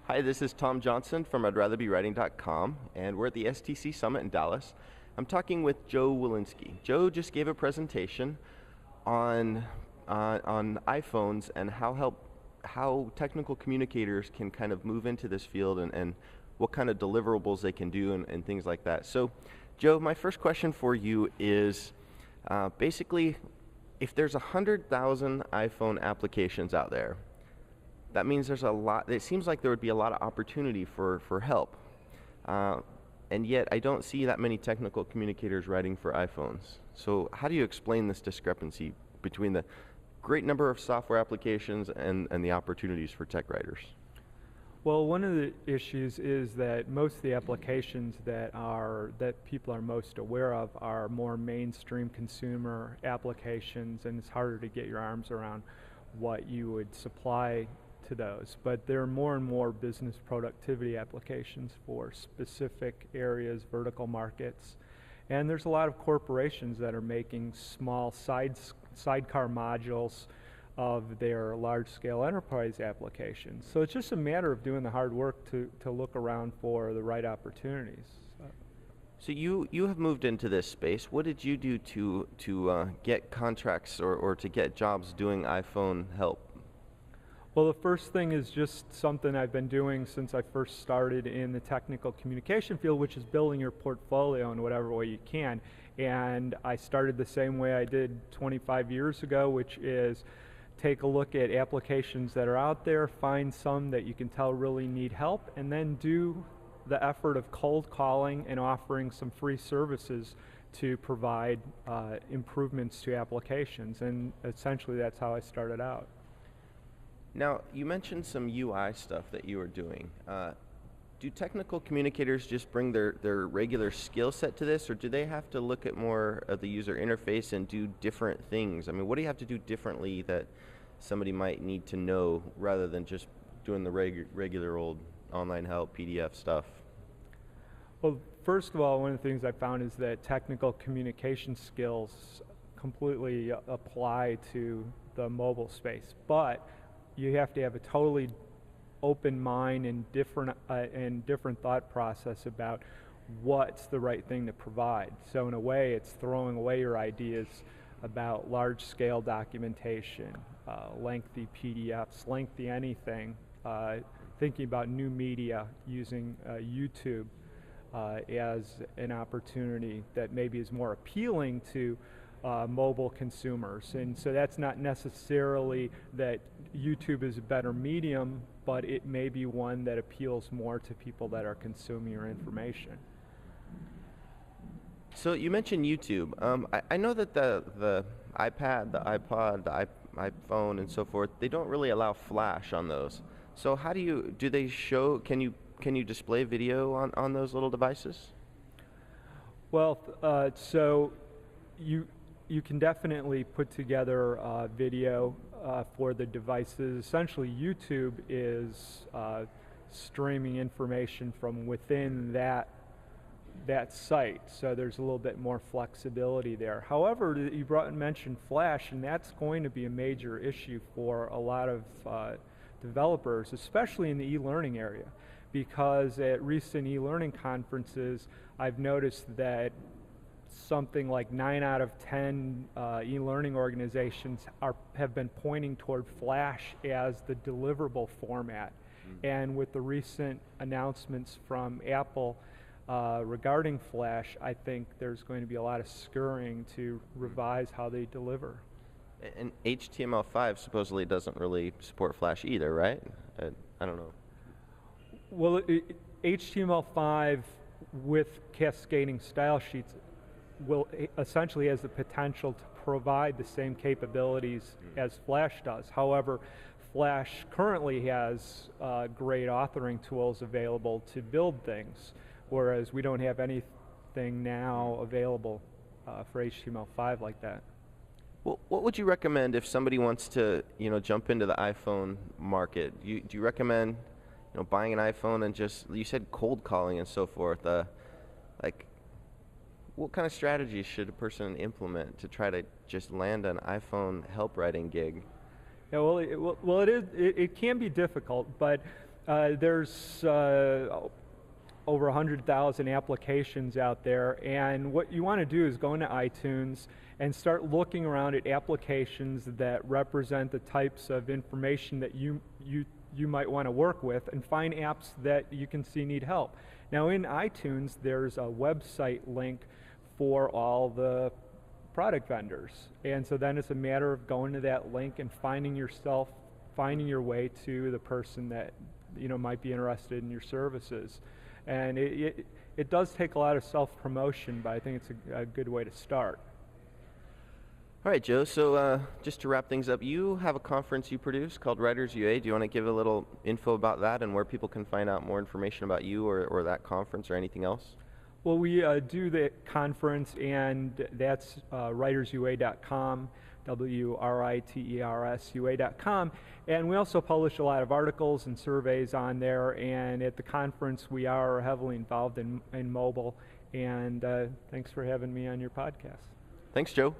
Hi, this is Tom Johnson from I'dRatherBeWriting.com, and we're at the STC Summit in Dallas. I'm talking with Joe Welinski. Joe just gave a presentation on iPhones and how technical communicators can kind of move into this field and what kind of deliverables they can do and things like that. So, Joe, my first question for you is basically, if there's 100,000 iPhone applications out there, that means there's a lot. It seems like there would be a lot of opportunity for help, and yet I don't see that many technical communicators writing for iPhones. So how do you explain this discrepancy between the great number of software applications and the opportunities for tech writers? Well, one of the issues is that most of the applications that people are most aware of are more mainstream consumer applications, and it's harder to get your arms around what you would supply to those. But there are more and more business productivity applications for specific areas, vertical markets, and there's a lot of corporations that are making small sidecar modules of their large-scale enterprise applications. So it's just a matter of doing the hard work to look around for the right opportunities. So you have moved into this space. What did you do to get contracts or to get jobs doing iPhone help? Well, the first thing is just something I've been doing since I first started in the technical communication field, which is building your portfolio in whatever way you can. And I started the same way I did 25 years ago, which is take a look at applications that are out there, find some that you can tell really need help, and then do the effort of cold calling and offering some free services to provide improvements to applications. And essentially that's how I started out. Now, you mentioned some UI stuff that you were doing. Do technical communicators just bring their regular skill set to this, or do they have to look at more of the user interface and do different things? I mean, what do you have to do differently that somebody might need to know rather than just doing the regular old online help, PDF stuff? Well, first of all, one of the things I found is that technical communication skills completely apply to the mobile space, but you have to have a totally open mind and different thought process about what's the right thing to provide. So in a way, it's throwing away your ideas about large-scale documentation, lengthy PDFs, lengthy anything, thinking about new media, using YouTube as an opportunity that maybe is more appealing to mobile consumers. And so that's not necessarily that YouTube is a better medium, but it may be one that appeals more to people that are consuming your information. So you mentioned YouTube. I know that the iPad, the iPod, the iPhone, and so forth, they don't really allow flash on those. So how do they show? Can you display video on those little devices? Well, so you can definitely put together video for the devices. Essentially, YouTube is streaming information from within that site, so there's a little bit more flexibility there. However, you mentioned Flash, and that's going to be a major issue for a lot of developers, especially in the e-learning area, because at recent e-learning conferences, I've noticed that something like 9 out of 10 e-learning organizations have been pointing toward Flash as the deliverable format. And with the recent announcements from Apple regarding Flash, I think there's going to be a lot of scurrying to revise how they deliver. And HTML5 supposedly doesn't really support Flash either, right? I don't know. Well, HTML5 with cascading style sheets will essentially has the potential to provide the same capabilities as Flash does. However, Flash currently has great authoring tools available to build things, whereas we don't have anything now available for HTML5 like that. Well, what would you recommend if somebody wants to, jump into the iPhone market? Do you recommend, buying an iPhone and just, you said cold calling and so forth, what kind of strategies should a person implement to try to just land an iPhone help writing gig? Yeah, well, it can be difficult, but There's over 100,000 applications out there, and what you want to do is go into iTunes and start looking around at applications that represent the types of information that you might want to work with, and find apps that you can see need help. Now in iTunes, there's a website link for all the product vendors, and so then it's a matter of going to that link and finding your way to the person that might be interested in your services. And it does take a lot of self-promotion, but I think it's a good way to start. All right, Joe, so just to wrap things up, you have a conference you produce called Writers UA. Do you want to give a little info about that and where people can find out more information about you or that conference or anything else? Well, we do the conference, and that's writersua.com, WRITERSUA.com, and we also publish a lot of articles and surveys on there, and at the conference we are heavily involved in mobile, and thanks for having me on your podcast. Thanks, Joe.